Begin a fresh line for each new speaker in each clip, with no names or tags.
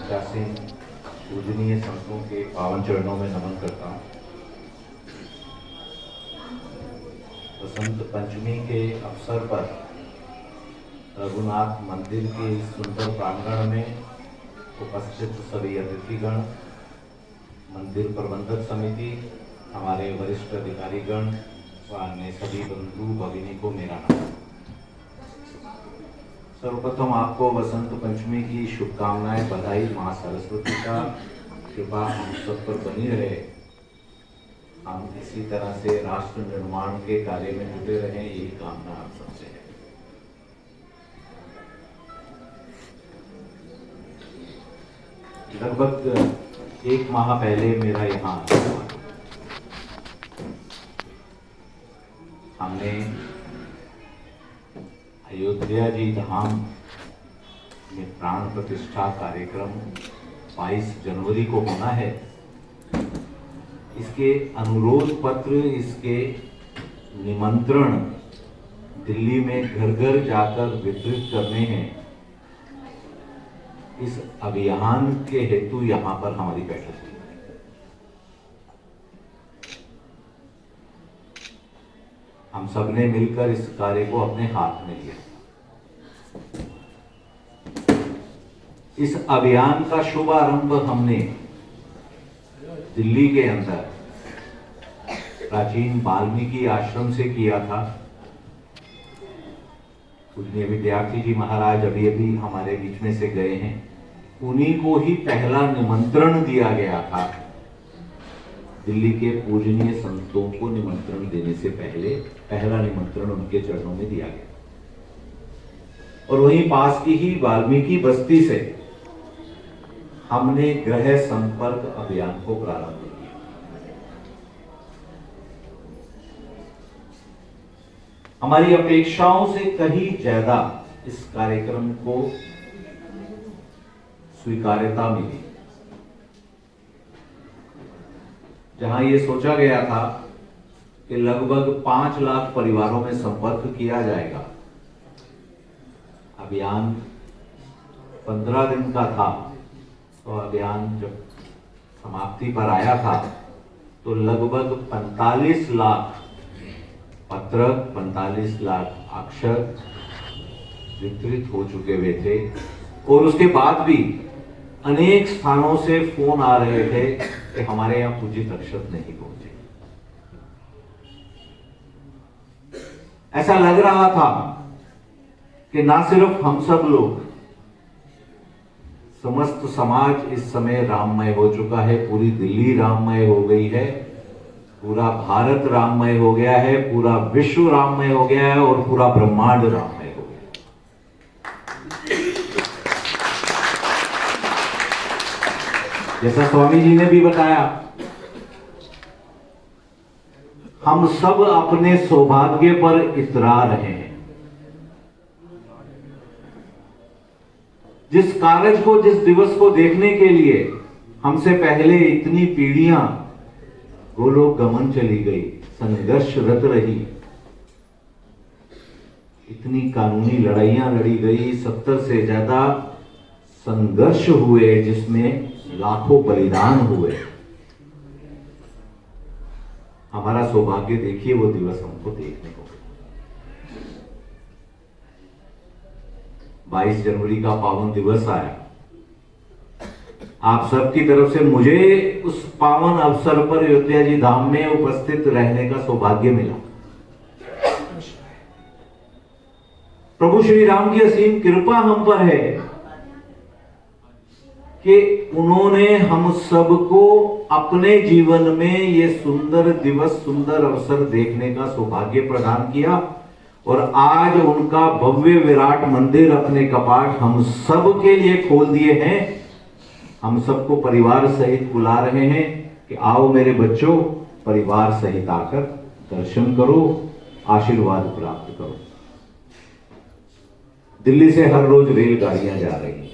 पचासीन पूजनीय संतों के पावन चरणों में नमन करता हूँ। बसंत पंचमी के अवसर पर रघुनाथ मंदिर के इस सुंदर प्रांगण में उपस्थित सभी अतिथिगण, मंदिर प्रबंधक समिति, हमारे वरिष्ठ अधिकारीगण व अन्य सभी बंधु भगिनी को मेरा नमस्कार। सर्वप्रथम आपको बसंत पंचमी की शुभकामनाएं, बधाई। माँ सरस्वती का कृपा हम सब पर बनी रहे। हम इसी तरह से राष्ट्र निर्माण के कार्य में जुटे रहें, यही कामना आप सबसे है। लगभग एक माह पहले मेरा यहाँ हमने अयोध्या जी धाम में प्राण प्रतिष्ठा कार्यक्रम 22 जनवरी को होना है। इसके अनुरोध पत्र, इसके निमंत्रण दिल्ली में घर घर जाकर वितरित करने हैं। इस अभियान के हेतु यहाँ पर हमारी बैठक हुई। हम सबने मिलकर इस कार्य को अपने हाथ में लिया। इस अभियान का शुभारंभ हमने दिल्ली के अंदर प्राचीन वाल्मीकि आश्रम से किया था। पूजनीय विद्यार्थी जी महाराज अभी अभी हमारे बीच में से गए हैं। उन्हीं को ही पहला निमंत्रण दिया गया था। दिल्ली के पूजनीय संतों को निमंत्रण देने से पहले पहला निमंत्रण उनके चरणों में दिया गया। और वहीं पास की ही वाल्मीकि बस्ती से हमने गृह संपर्क अभियान को प्रारंभ किया। हमारी अपेक्षाओं से कहीं ज्यादा इस कार्यक्रम को स्वीकार्यता मिली। जहां ये सोचा गया था कि लगभग 5 लाख परिवारों में संपर्क किया जाएगा, अभियान 15 दिन का था। तो अभियान जब समाप्ति पर आया था तो लगभग 45 लाख पत्र, 45 लाख अक्षर वितरित हो चुके हुए थे। और उसके बाद भी अनेक स्थानों से फोन आ रहे थे कि हमारे यहाँ पूजित अक्षत नहीं पहुंचे। ऐसा लग रहा था कि ना सिर्फ हम सब लोग, समस्त समाज इस समय राममय हो चुका है। पूरी दिल्ली राममय हो गई है, पूरा भारत राममय हो गया है, पूरा विश्व राममय हो गया है और पूरा ब्रह्मांड राममय हो गया। जैसा स्वामी जी ने भी बताया, हम सब अपने सौभाग्य पर इतरा रहे हैं। जिस कारज को, जिस दिवस को देखने के लिए हमसे पहले इतनी पीढ़ियां गोलोक गमन चली गई, संघर्षरत रही, इतनी कानूनी लड़ाइयां लड़ी गई, 70 से ज्यादा संघर्ष हुए जिसमें लाखों बलिदान हुए। हमारा सौभाग्य देखिए, वो दिवस हमको देखने को 22 जनवरी का पावन दिवस आया। आप सबकी तरफ से मुझे उस पावन अवसर पर अयोध्या जी धाम में उपस्थित रहने का सौभाग्य मिला। प्रभु श्री राम की असीम कृपा हम पर है कि उन्होंने हम सबको अपने जीवन में ये सुंदर दिवस, सुंदर अवसर देखने का सौभाग्य प्रदान किया। और आज उनका भव्य विराट मंदिर, अपने कपाट हम सब के लिए खोल दिए हैं। हम सबको परिवार सहित बुला रहे हैं कि आओ मेरे बच्चों, परिवार सहित आकर दर्शन करो, आशीर्वाद प्राप्त करो। दिल्ली से हर रोज रेलगाड़ियां जा रही हैं।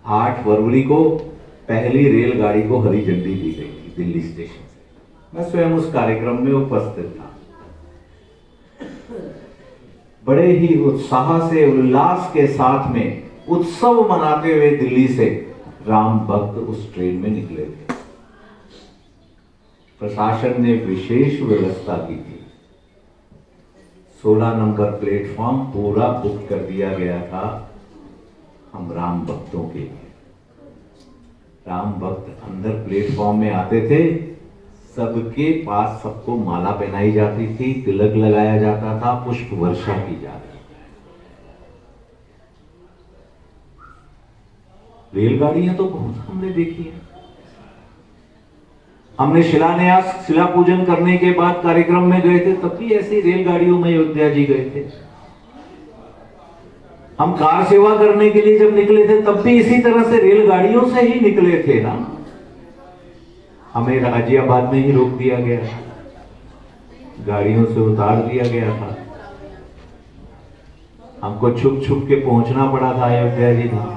8 फरवरी को पहली रेलगाड़ी को हरी झंडी दी गई थी दिल्ली स्टेशन से। मैं स्वयं उस कार्यक्रम में उपस्थित था। बड़े ही उत्साह से, उल्लास के साथ में उत्सव मनाते हुए दिल्ली से राम भक्त उस ट्रेन में निकले थे। प्रशासन ने विशेष व्यवस्था की थी। 16 नंबर प्लेटफॉर्म पूरा बुक कर दिया गया था हम राम भक्तों के लिए। राम भक्त अंदर प्लेटफॉर्म में आते थे, सबके पास सबको माला पहनाई जाती थी, तिलक लगाया जाता था, पुष्प वर्षा की जाती थी। रेलगाड़ियां तो बहुत हमने देखी है। हमने शिलान्यास शिला पूजन करने के बाद कार्यक्रम में गए थे, तब भी ऐसी रेलगाड़ियों में अयोध्या जी गए थे। हम कार सेवा करने के लिए जब निकले थे, तब भी इसी तरह से रेलगाड़ियों से ही निकले थे ना। हमें गाजियाबाद में ही रोक दिया गया, गाड़ियों से उतार दिया गया था। हमको छुप छुप के पहुंचना पड़ा था अयोध्या जी धाम।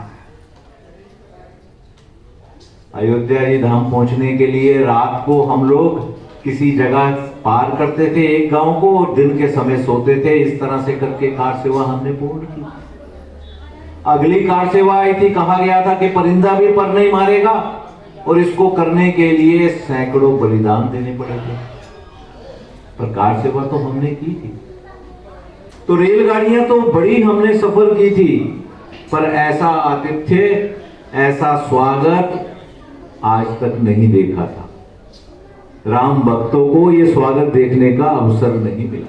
अयोध्या जी धाम पहुंचने के लिए रात को हम लोग किसी जगह पार करते थे एक गांव को, और दिन के समय सोते थे। इस तरह से करके कार सेवा हमने पूर्ण की। अगली कार सेवा आई थी, कहा गया था कि परिंदा भी पर नहीं मारेगा, और इसको करने के लिए सैकड़ों बलिदान देने पड़े थे। पर कार सेवा तो हमने की थी। तो रेलगाड़ियां तो बड़ी हमने सफर की थी, पर ऐसा आतिथ्य, ऐसा स्वागत आज तक नहीं देखा था। राम भक्तों को यह स्वागत देखने का अवसर नहीं मिला।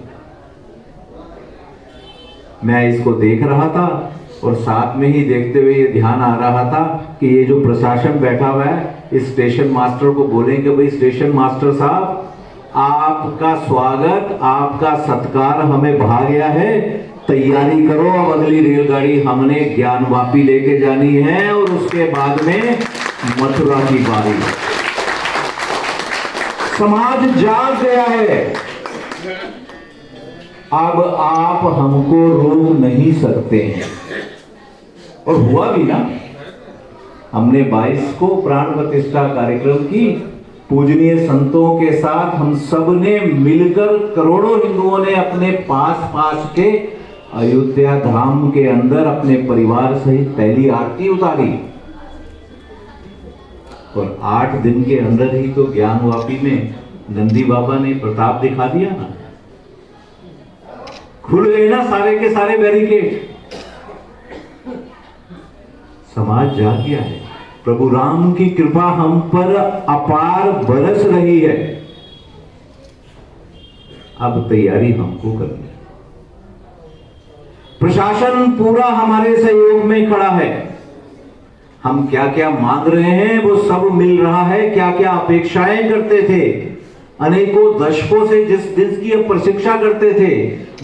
मैं इसको देख रहा था और साथ में ही देखते हुए ये ध्यान आ रहा था कि ये जो प्रशासन बैठा हुआ है, इस स्टेशन मास्टर को बोलेंगे, भाई स्टेशन मास्टर साहब, आपका स्वागत, आपका सत्कार हमें भा गया है, तैयारी करो। अब अगली रेलगाड़ी हमने ज्ञानवापी लेके जानी है, और उसके बाद में मथुरा की बारी। समाज जाग गया है। अब आप हमको रोक नहीं सकते हैं। और हुआ भी ना। हमने 22 को प्राण प्रतिष्ठा कार्यक्रम की, पूजनीय संतों के साथ हम सब ने मिलकर, करोड़ों हिंदुओं ने अपने पास पास के अयोध्या धाम के अंदर अपने परिवार सहित पहली आरती उतारी। और 8 दिन के अंदर ही तो ज्ञानवापी में नंदी बाबा ने प्रताप दिखा दिया ना। खुल गए ना सारे के सारे बैरिकेड। समाज जाग गया है। प्रभु राम की कृपा हम पर अपार बरस रही है। अब तैयारी हमको करनी है। प्रशासन पूरा हमारे सहयोग में खड़ा है। हम क्या क्या मांग रहे हैं वो सब मिल रहा है। क्या क्या अपेक्षाएं करते थे, अनेकों दशकों से जिसकी प्रतीक्षा करते थे,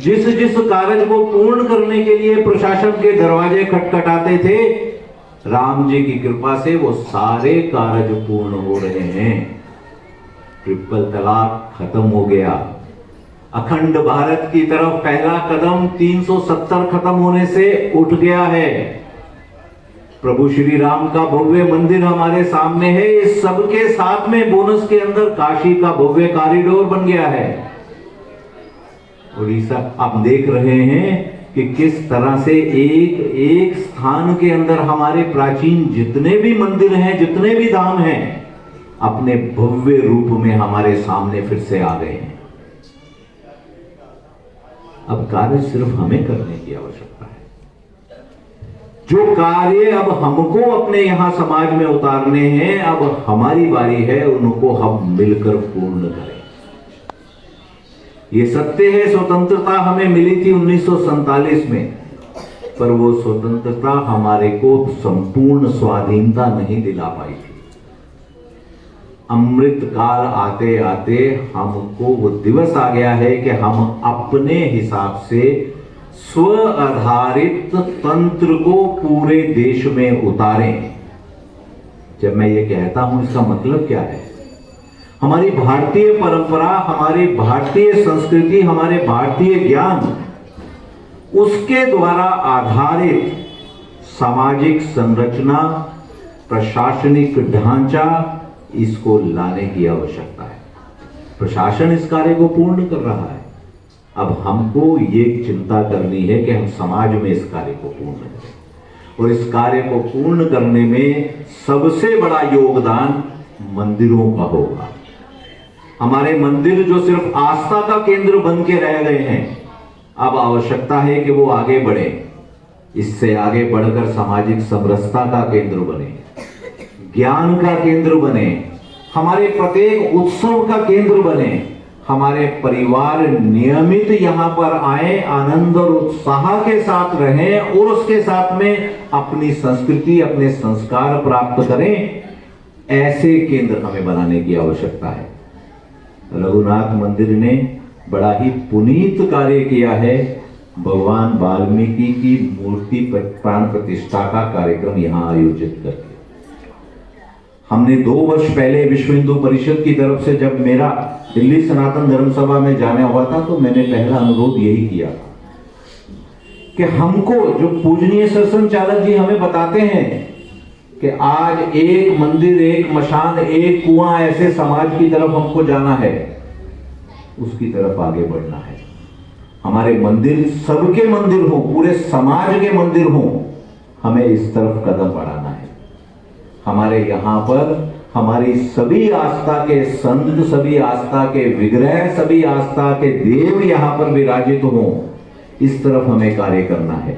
जिस कार्य को पूर्ण करने के लिए प्रशासन के दरवाजे खटखटाते थे, राम जी की कृपा से वो सारे कार्य पूर्ण हो रहे हैं। ट्रिपल तलाक खत्म हो गया। अखंड भारत की तरफ पहला कदम 370 खत्म होने से उठ गया है। प्रभु श्री राम का भव्य मंदिर हमारे सामने है। इस सबके साथ में बोनस के अंदर काशी का भव्य कॉरिडोर बन गया है। उड़ीसा आप देख रहे हैं कि किस तरह से एक एक स्थान के अंदर हमारे प्राचीन जितने भी मंदिर हैं, जितने भी धाम हैं, अपने भव्य रूप में हमारे सामने फिर से आ गए हैं। अब कार्य सिर्फ हमें करने की आवश्यकता है। जो कार्य अब हमको अपने यहां समाज में उतारने हैं, अब हमारी बारी है उनको हम मिलकर पूर्ण करें। ये सत्य है, स्वतंत्रता हमें मिली थी 1947 में, पर वो स्वतंत्रता हमारे को संपूर्ण स्वाधीनता नहीं दिला पाई थी। अमृत काल आते आते हमको वो दिवस आ गया है कि हम अपने हिसाब से स्व आधारित तंत्र को पूरे देश में उतारें। जब मैं ये कहता हूं, इसका मतलब क्या है? हमारी भारतीय परंपरा, हमारी भारतीय संस्कृति, हमारे भारतीय ज्ञान, उसके द्वारा आधारित सामाजिक संरचना, प्रशासनिक ढांचा, इसको लाने की आवश्यकता है। प्रशासन इस कार्य को पूर्ण कर रहा है। अब हमको ये चिंता करनी है कि हम समाज में इस कार्य को पूर्ण करें। और इस कार्य को पूर्ण करने में सबसे बड़ा योगदान मंदिरों का होगा। हमारे मंदिर जो सिर्फ आस्था का केंद्र बन के रह गए हैं, अब आवश्यकता है कि वो आगे बढ़े, इससे आगे बढ़कर सामाजिक समरसता का केंद्र बने, ज्ञान का केंद्र बने, हमारे प्रत्येक उत्सव का केंद्र बने, हमारे परिवार नियमित यहां पर आए, आनंद और उत्साह के साथ रहें और उसके साथ में अपनी संस्कृति, अपने संस्कार प्राप्त करें। ऐसे केंद्र हमें बनाने की आवश्यकता है। रघुनाथ मंदिर ने बड़ा ही पुनीत कार्य किया है। भगवान वाल्मीकि की मूर्ति प्राण प्रतिष्ठा का कार्यक्रम यहां आयोजित करके हमने 2 वर्ष पहले विश्व हिंदू परिषद की तरफ से जब मेरा दिल्ली सनातन धर्म सभा में जाना हुआ था, तो मैंने पहला अनुरोध यही किया था कि हमको जो पूजनीय सरसन चालक जी हमें बताते हैं कि आज एक मंदिर, एक मशान, एक कुआं, ऐसे समाज की तरफ हमको जाना है, उसकी तरफ आगे बढ़ना है। हमारे मंदिर सबके मंदिर हो, पूरे समाज के मंदिर हो, हमें इस तरफ कदम बढ़ाना है। हमारे यहाँ पर हमारी सभी आस्था के संत, सभी आस्था के विग्रह, सभी आस्था के देव यहाँ पर विराजित हों, इस तरफ हमें कार्य करना है।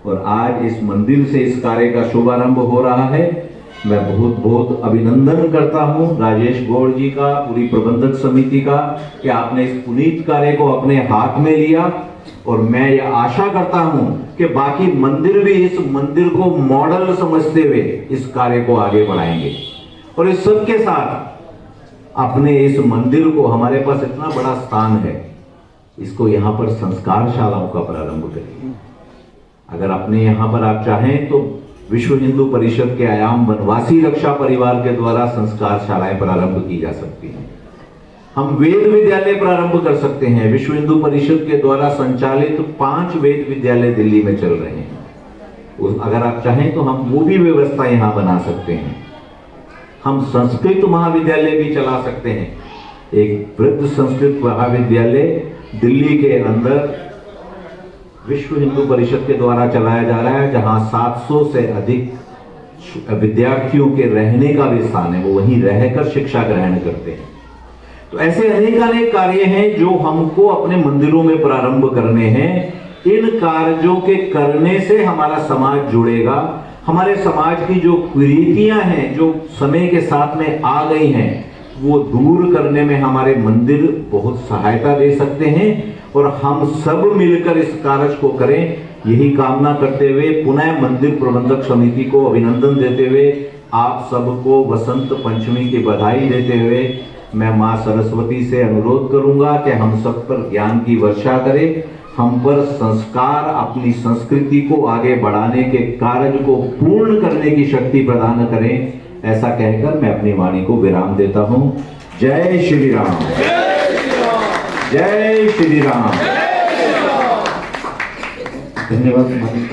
और आज इस मंदिर से इस कार्य का शुभारंभ हो रहा है। मैं बहुत बहुत अभिनंदन करता हूं राजेश गौड़ जी का, पूरी प्रबंधक समिति का, कि आपने इस पुनीत कार्य को अपने हाथ में लिया। और मैं यह आशा करता हूं कि बाकी मंदिर भी इस मंदिर को मॉडल समझते हुए इस कार्य को आगे बढ़ाएंगे। और इस सब के साथ अपने इस मंदिर को, हमारे पास इतना बड़ा स्थान है, इसको यहाँ पर संस्कार शालाओं का प्रारंभ करिए। अगर अपने यहाँ पर आप चाहें तो विश्व हिंदू परिषद के आयाम वनवासी रक्षा परिवार के द्वारा संस्कार शालाएं प्रारंभ की जा सकती हैं। हम वेद विद्यालय प्रारंभ कर सकते हैं। विश्व हिंदू परिषद के द्वारा संचालित 5 वेद विद्यालय दिल्ली में चल रहे हैं। अगर आप चाहें तो हम वो भी व्यवस्था यहाँ बना सकते हैं। हम संस्कृत महाविद्यालय भी चला सकते हैं। एक वृद्ध संस्कृत महाविद्यालय दिल्ली के अंदर विश्व हिंदू परिषद के द्वारा चलाया जा रहा है, जहां 700 से अधिक विद्यार्थियों के रहने का भी स्थान है, वो वहीं रहकर शिक्षा ग्रहण करते हैं। तो ऐसे अनेक कार्य हैं जो हमको अपने मंदिरों में प्रारंभ करने हैं। इन कार्यों के करने से हमारा समाज जुड़ेगा। हमारे समाज की जो कुरीतियां हैं, जो समय के साथ में आ गई हैं, वो दूर करने में हमारे मंदिर बहुत सहायता दे सकते हैं। और हम सब मिलकर इस कार्य को करें, यही कामना करते हुए पुनः मंदिर प्रबंधक समिति को अभिनंदन देते हुए, आप सबको वसंत पंचमी की बधाई देते हुए मैं मां सरस्वती से अनुरोध करूंगा कि हम सब पर ज्ञान की वर्षा करें, हम पर संस्कार, अपनी संस्कृति को आगे बढ़ाने के कार्य को पूर्ण करने की शक्ति प्रदान करें। ऐसा कहकर मैं अपनी वाणी को विराम देता हूं। जय श्री राम, जय श्री राम। धन्यवाद।